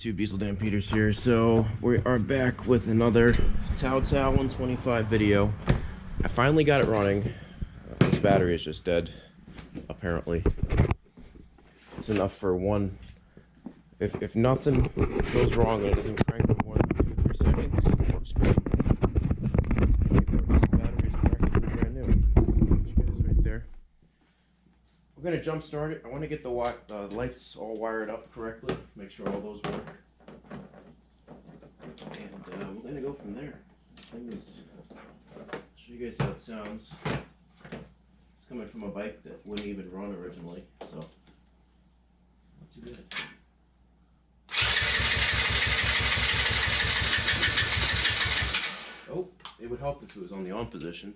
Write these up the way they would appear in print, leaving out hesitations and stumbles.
YouTube, Diesel Peters here. So we are back with another Taotao 125 video. I finally got it running. This battery is just dead, apparently. It's enough for one. If nothing goes wrong and it doesn't crank for 1, 2, 3 seconds, it works great. This battery is practically brand new. You guys right there. We're gonna jump start it. I want to get the lights all wired up correctly, make sure all those work, and we're gonna go from there. This thing is, I'll show you guys how it sounds. It's coming from a bike that wouldn't even run originally, so not too bad. Oh, it would help if it was on the on position.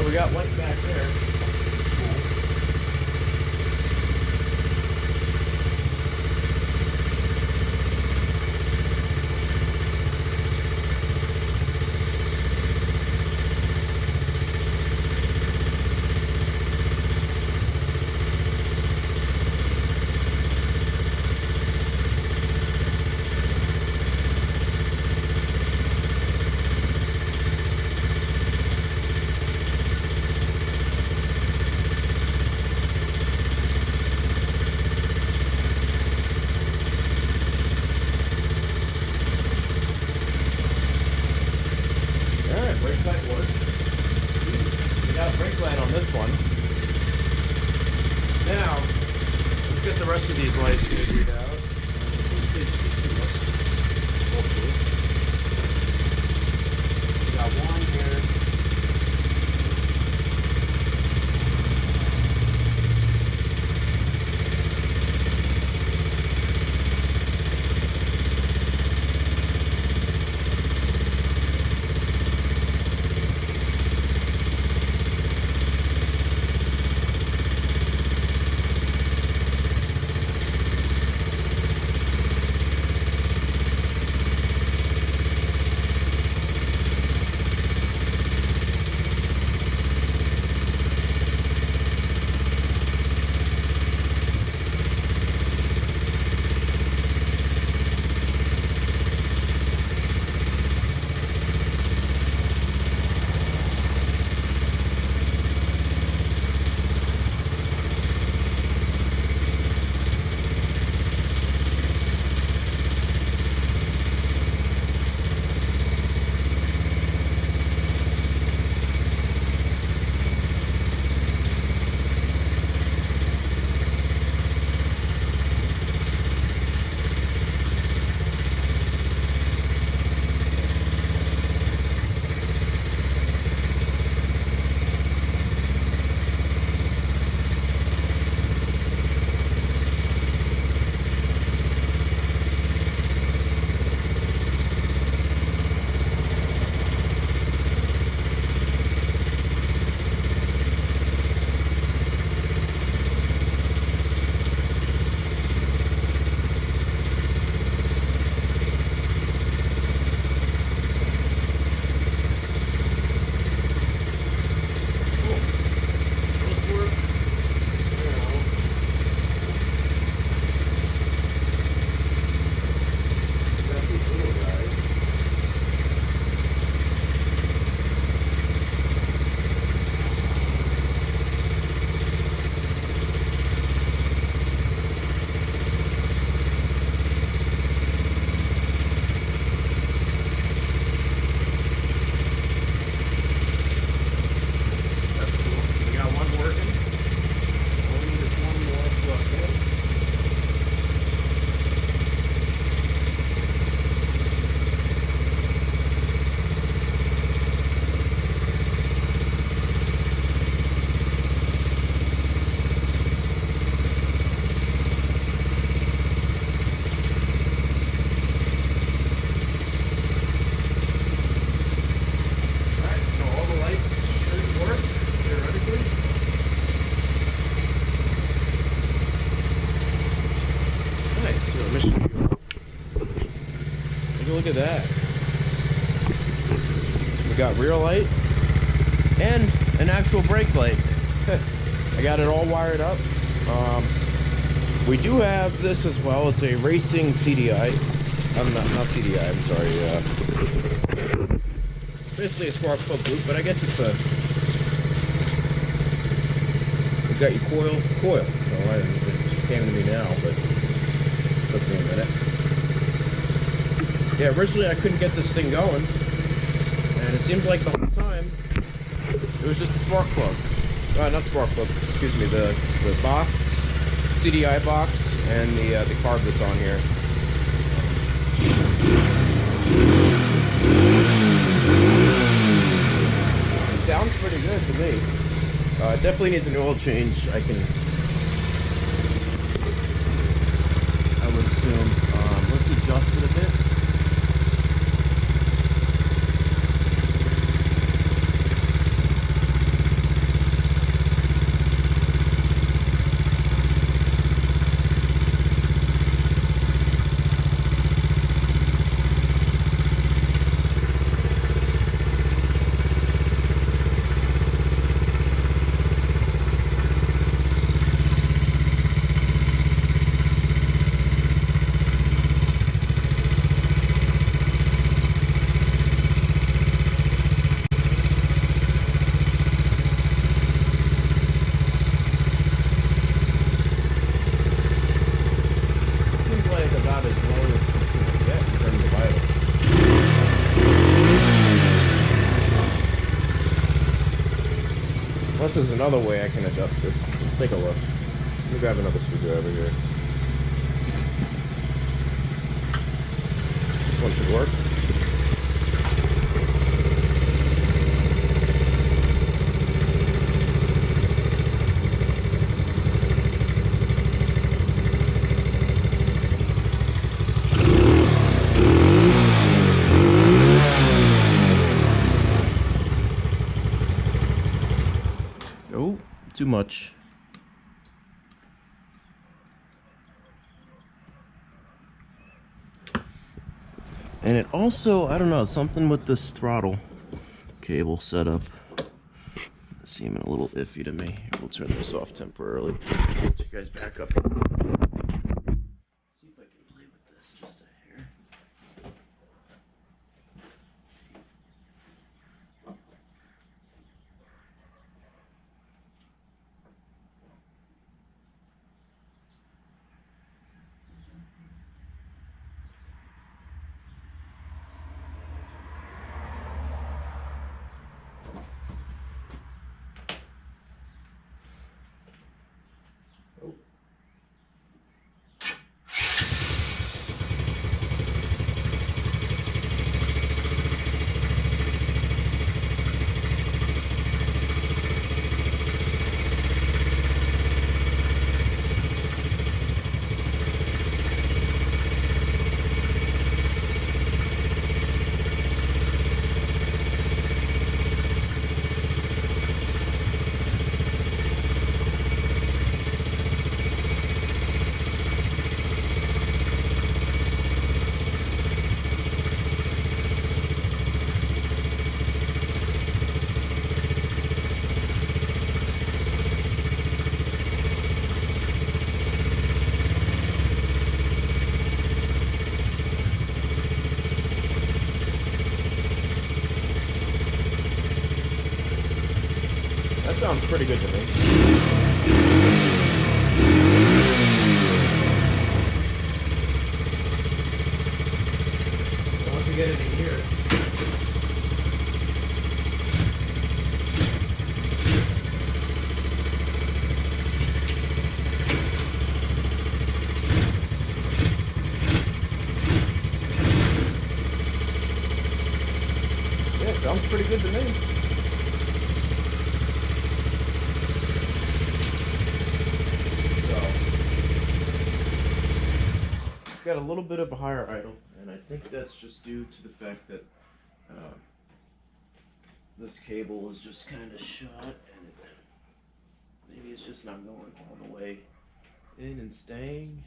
We got light back there. Brake light works. We got a brake light on this one. Now, let's get the rest of these lights figured out. Hopefully. We got one here. look at that. We got rear light and an actual brake light. I got it all wired up. We do have this as well. It's a racing CDI. Not CDI, I'm sorry. Basically a spark plug loop, but I guess it's a... You got your coil. So it just came to me now, but it took me a minute. Yeah, originally I couldn't get this thing going, and it seems like the whole time it was just a spark plug. Not spark plug, excuse me, the box, CDI box, and the carb that's on here. It sounds pretty good to me. It definitely needs an oil change. I would assume. Let's adjust it a bit. Unless there's another way I can adjust this. Let's take a look. Let me grab another screwdriver here. This one should work. Oh, too much. And it also, I don't know, something with this throttle cable setup seeming a little iffy to me. We'll turn this off temporarily. Get you guys back up. See if I can play with this just a hair. Oh. That sounds pretty good to me. Once we get it in here. Yeah, sounds pretty good to me. It's got a little bit of a higher idle, and I think that's just due to the fact that this cable is just kind of shot, and maybe it's just not going all the way in and staying.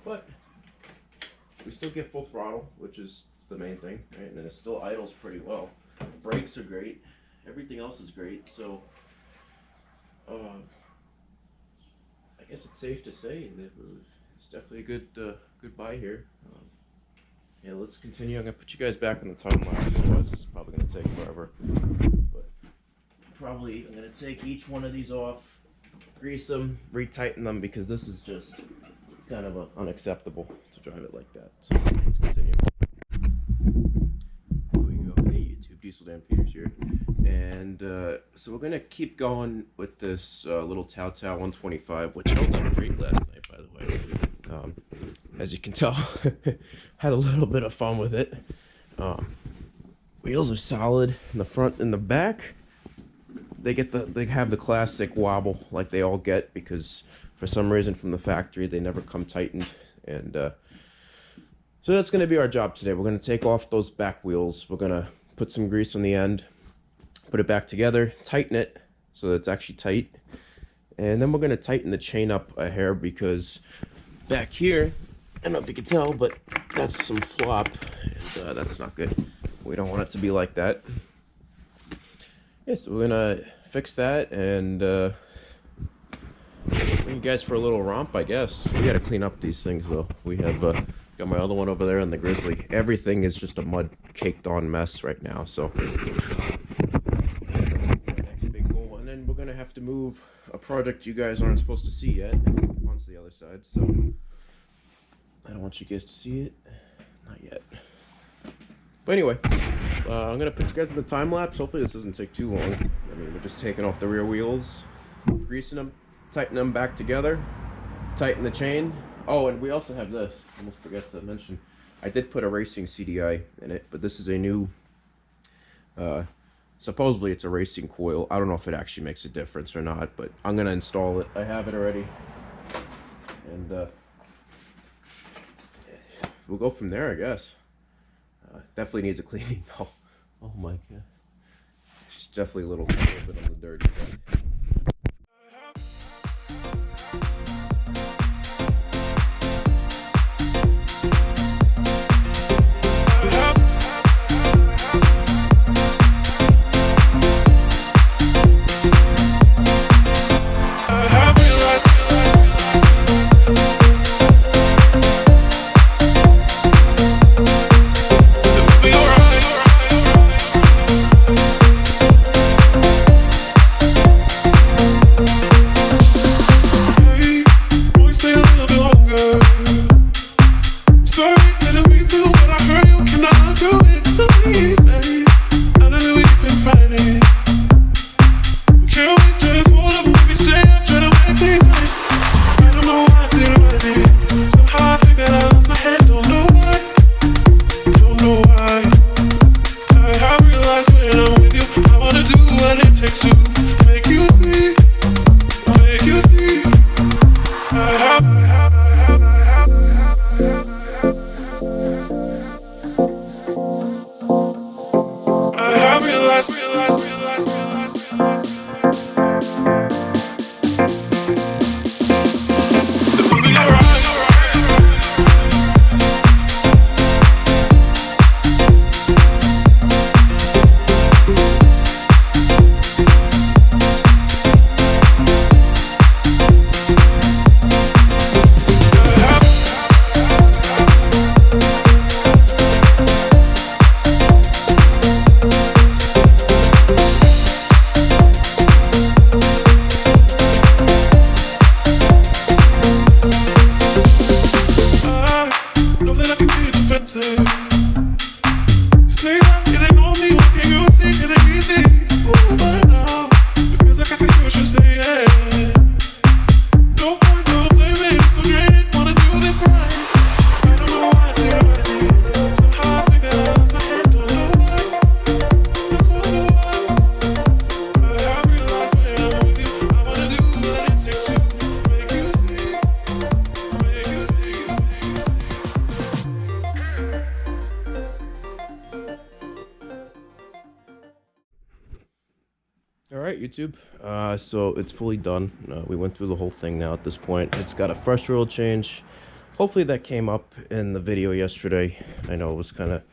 But we still get full throttle, which is the main thing, right? And it still idles pretty well. Brakes are great. Everything else is great. So, I guess it's safe to say that it's definitely a good buy here. Yeah, let's continue. I'm gonna put you guys back on the time lapse, otherwise this is probably gonna take forever. But probably I'm gonna take each one of these off, grease them, retighten them, because this is just kind of unacceptable to drive it like that. So let's continue. There we go. Hey YouTube, Diesel Dan Peters here, and so we're gonna keep going with this little Taotao 125, which held up great last night, by the way. As you can tell, had a little bit of fun with it. Wheels are solid in the front and the back. They have the classic wobble like they all get, because for some reason from the factory they never come tightened. And so that's going to be our job today. We're going to take off those back wheels. We're going to put some grease on the end, put it back together, tighten it so that it's actually tight, and then we're going to tighten the chain up a hair, because back here, I don't know if you can tell, but that's some flop, and that's not good. We don't want it to be like that. Yeah, so we're gonna fix that and bring you guys for a little romp, I guess. We gotta clean up these things though. We have got my other one over there in the Grizzly. Everything is just a mud caked on mess right now, so next big goal. And then we're gonna have to move a product you guys aren't supposed to see yet onto the other side, so I don't want you guys to see it. Not yet. But anyway, I'm going to put you guys in the time lapse. Hopefully this doesn't take too long. I mean, we're just taking off the rear wheels, greasing them, tightening them back together, tighten the chain. Oh, and we also have this. I almost forgot to mention. I did put a racing CDI in it, but this is a new, supposedly it's a racing coil. I don't know if it actually makes a difference or not, but I'm going to install it. I have it already. And we'll go from there, I guess. Definitely needs a cleaning though. Oh my god. It's definitely a little bit on the dirty side. Alright YouTube, so it's fully done. We went through the whole thing now at this point. It's got a fresh oil change, hopefully that came up in the video yesterday. I know it was kind of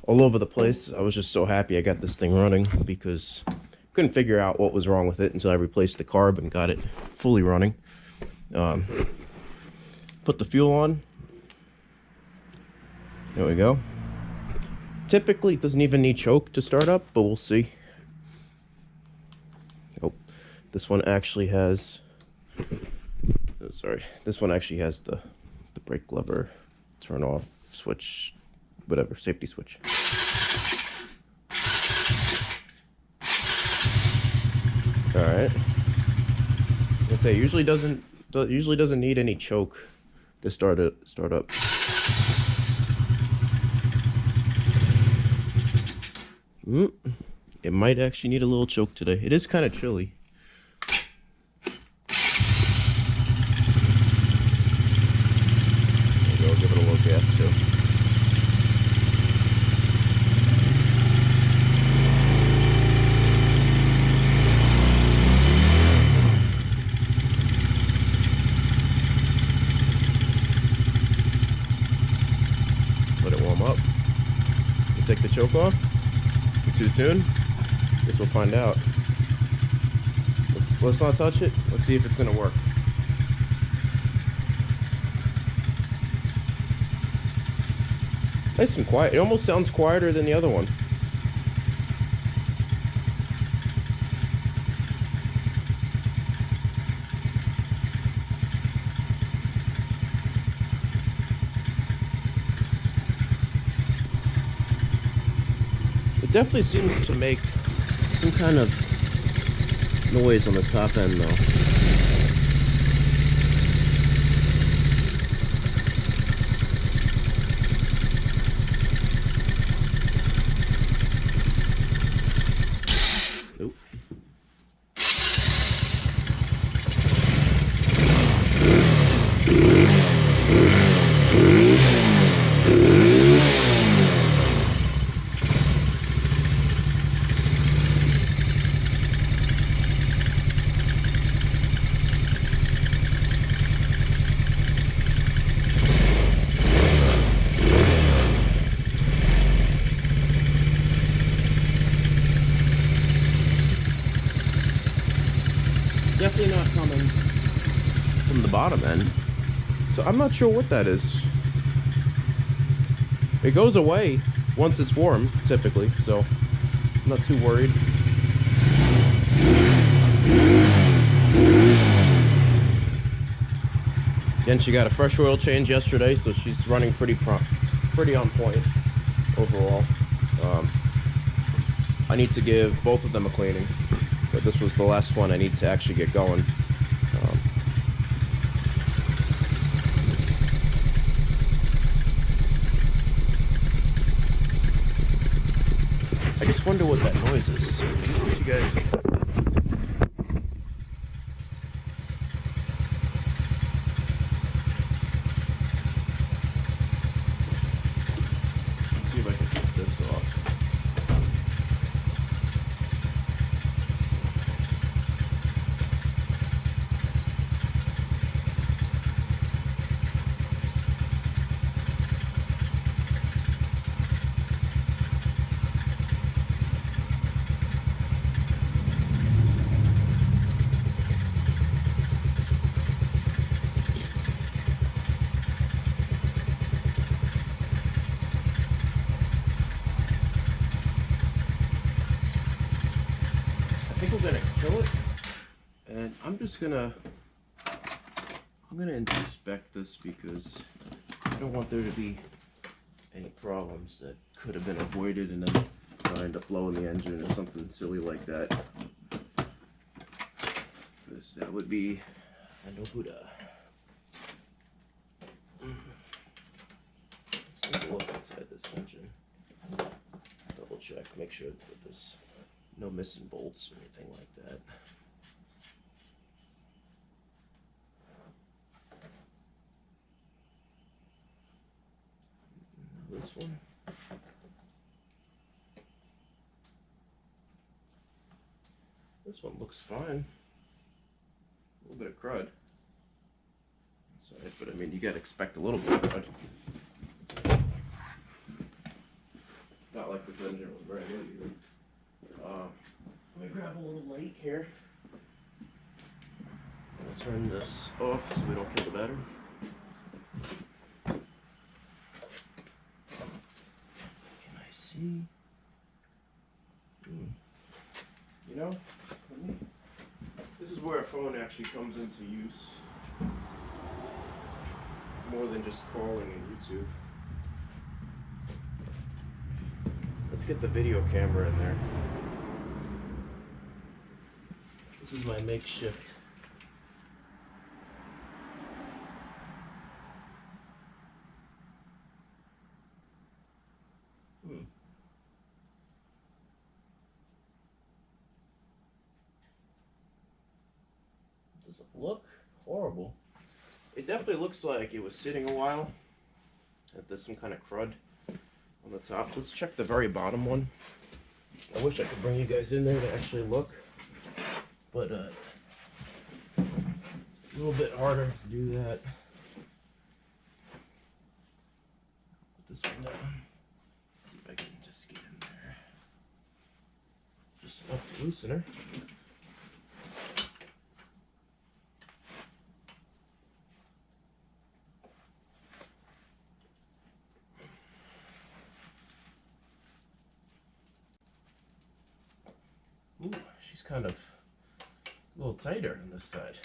all over the place. I was just so happy I got this thing running because I couldn't figure out what was wrong with it until I replaced the carb and got it fully running. Put the fuel on. There we go. Typically, it doesn't even need choke to start up, but we'll see. Oh, this one actually has... Oh, sorry. This one actually has the brake lever, turn off, switch, whatever, safety switch. Alright. I say, usually doesn't need any choke to start up. It might actually need a little choke today. It is kind of chilly. Maybe I'll give it a little gas too. Let it warm up. You take the choke off. Too soon? Guess we'll find out. Let's not touch it. Let's see if it's gonna work. Nice and quiet. It almost sounds quieter than the other one. It definitely seems to make some kind of noise on the top end though. Nope. Definitely not coming from the bottom end, so I'm not sure what that is. It goes away once it's warm, typically, so I'm not too worried. Again, she got a fresh oil change yesterday, so she's running pretty on point overall. I need to give both of them a cleaning, but this was the last one I need to actually get going. I just wonder what that noise is. What you guys... Let's see if I can take this off. I think we're gonna kill it, and I'm gonna inspect this because I don't want there to be any problems that could have been avoided and then I end up blowing the engine or something silly like that, because that would be a no Buddha. Let's take a look inside this engine, double check, make sure that there's no missing bolts or anything like that. Now this one. This one looks fine. A little bit of crud. side, but I mean, you gotta expect a little bit of crud. Not like this engine was brand new either. Let me grab a little light here. I'll turn this off so we don't kill the battery. Can I see? You know, this is where a phone actually comes into use. More than just calling and YouTube. Let's get the video camera in there. This is my makeshift. Doesn't look horrible. It definitely looks like it was sitting a while. That there's some kind of crud on the top. Let's check the very bottom one. I wish I could bring you guys in there to actually look, but it's a little bit harder to do that. Put this one down. See if I can just get in there. Just enough to loosen her. Ooh, she's kind of a little tighter on this side.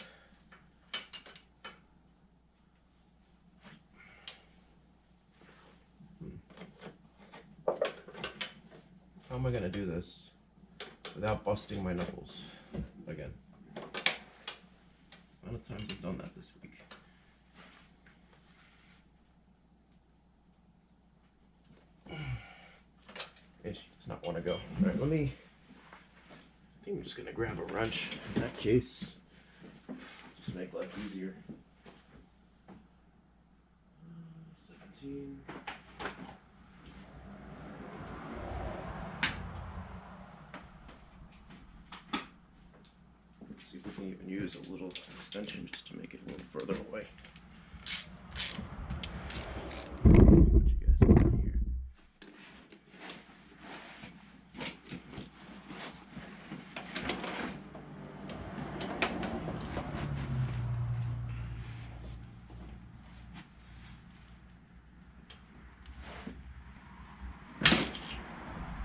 How am I going to do this without busting my knuckles again? A lot of times I've done that this week. Yeah, she does not want to go. All right, I think I'm just going to grab a wrench in that case. Just make life easier. 17. Let's see if we can even use a little extension just to make it a little further away. Put you guys over here.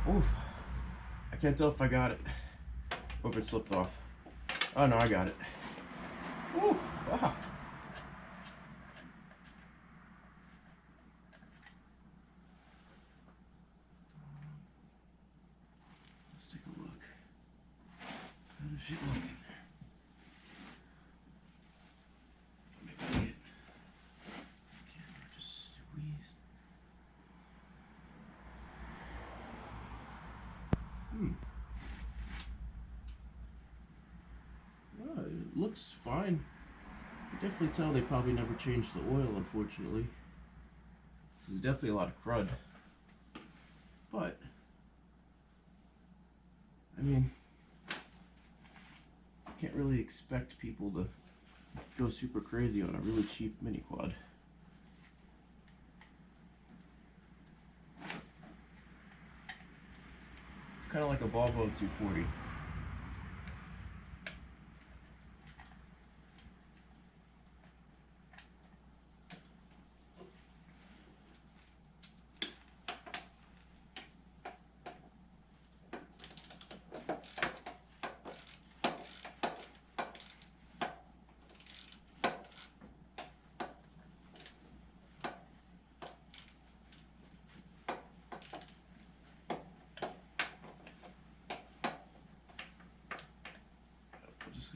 Oof. I can't tell if I got it or if it slipped off. Oh no, I got it. Ooh, wow. Let's take a look. How does she look in there? Maybe I get the camera just squeezed. Well, it looks fine. You can definitely tell they probably never changed the oil, unfortunately. This is definitely a lot of crud. But, I mean, you can't really expect people to go super crazy on a really cheap mini quad. It's kind of like a Volvo 240.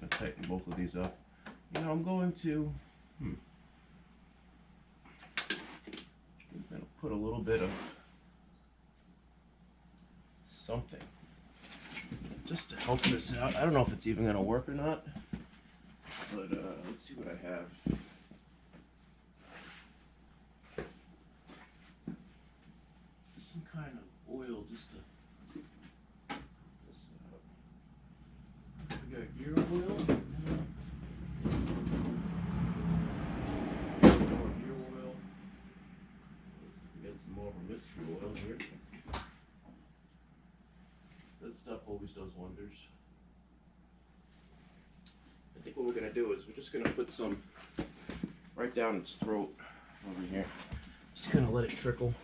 Going to tighten both of these up. You know, I'm going to put a little bit of something just to help this out. I don't know if it's even going to work or not, but let's see what I have. Some kind of oil just to we got gear oil. mystery oil here. That stuff always does wonders. I think what we're going to do is we're just going to put some right down its throat over here. Just going to let it trickle.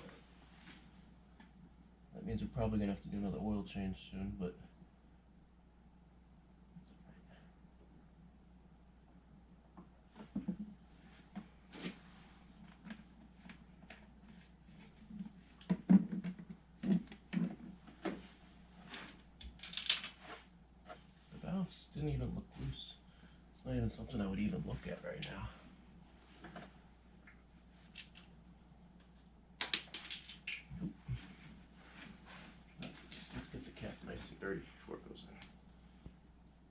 That means we're probably going to have to do another oil change soon, but didn't even look loose. It's not even something I would even look at right now. Nope. Let's get the cap nice and dirty before it goes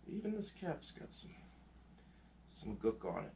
in. Even this cap's got some gook on it.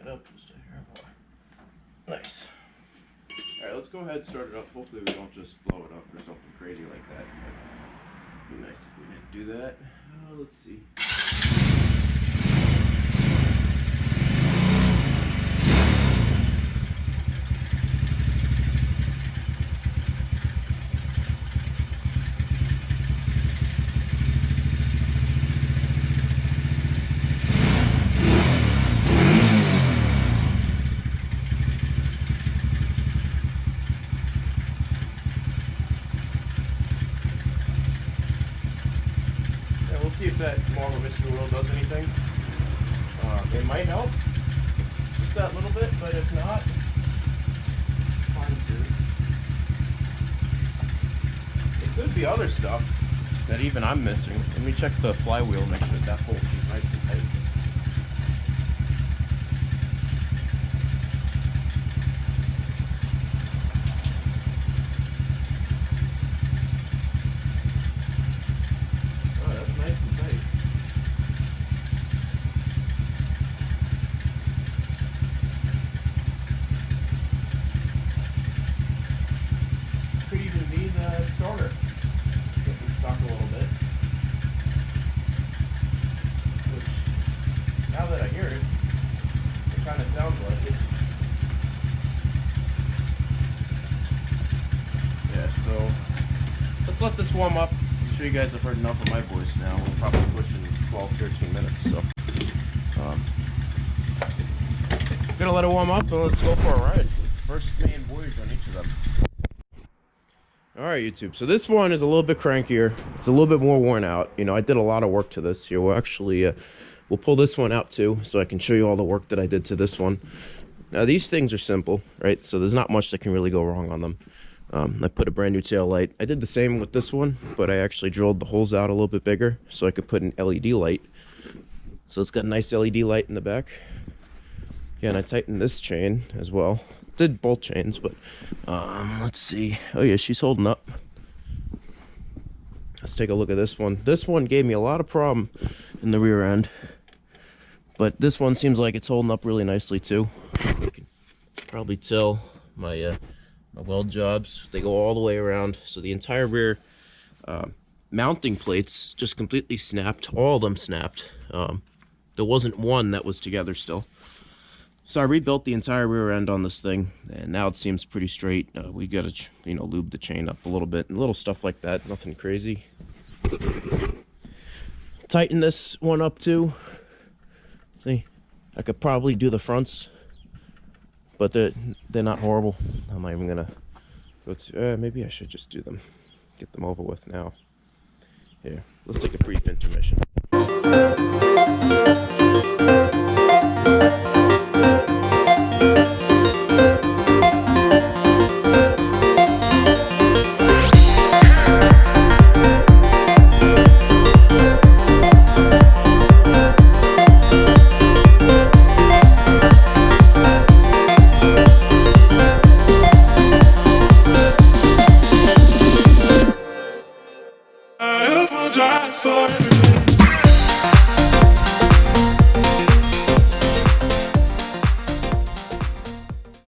Up just a hair more. Nice. Alright, let's go ahead and start it up. Hopefully we don't just blow it up or something crazy like that. It'd be nice if we didn't do that. Let's see. See if that Marble mystery oil does anything. It might help, just that little bit, but if not, fine too. It could be other stuff that even I'm missing. Let me check the flywheel, make sure that bolt is nice and tight. Starter. Get it stuck a little bit. Which, now that I hear it, it kind of sounds like it. Yeah, so let's let this warm up. I'm sure you guys have heard enough of my voice now. We're probably pushing 12-13 minutes, so gonna let it warm up and let's go for a ride. First main voyage on each of them. Alright YouTube, so this one is a little bit crankier. It's a little bit more worn out. You know, I did a lot of work to this here. We'll actually, we'll pull this one out too, so I can show you all the work that I did to this one. Now these things are simple, right? So there's not much that can really go wrong on them. I put a brand new tail light. I did the same with this one, but I actually drilled the holes out a little bit bigger so I could put an LED light. So it's got a nice LED light in the back. Again, I tightened this chain as well. Did both chains, but let's see. Oh yeah, she's holding up. Let's take a look at this one. This one gave me a lot of problem in the rear end, but this one seems like it's holding up really nicely too. You can probably tell my my weld jobs, they go all the way around, so the entire rear mounting plates just completely snapped. All of them snapped. There wasn't one that was together still. So I rebuilt the entire rear end on this thing, and now it seems pretty straight. We gotta, you know, lube the chain up a little bit, and little stuff like that, nothing crazy. Tighten this one up too. See, I could probably do the fronts, but they're not horrible. I'm not even gonna go to, maybe I should just do them, get them over with now. Here, let's take a brief intermission. outside.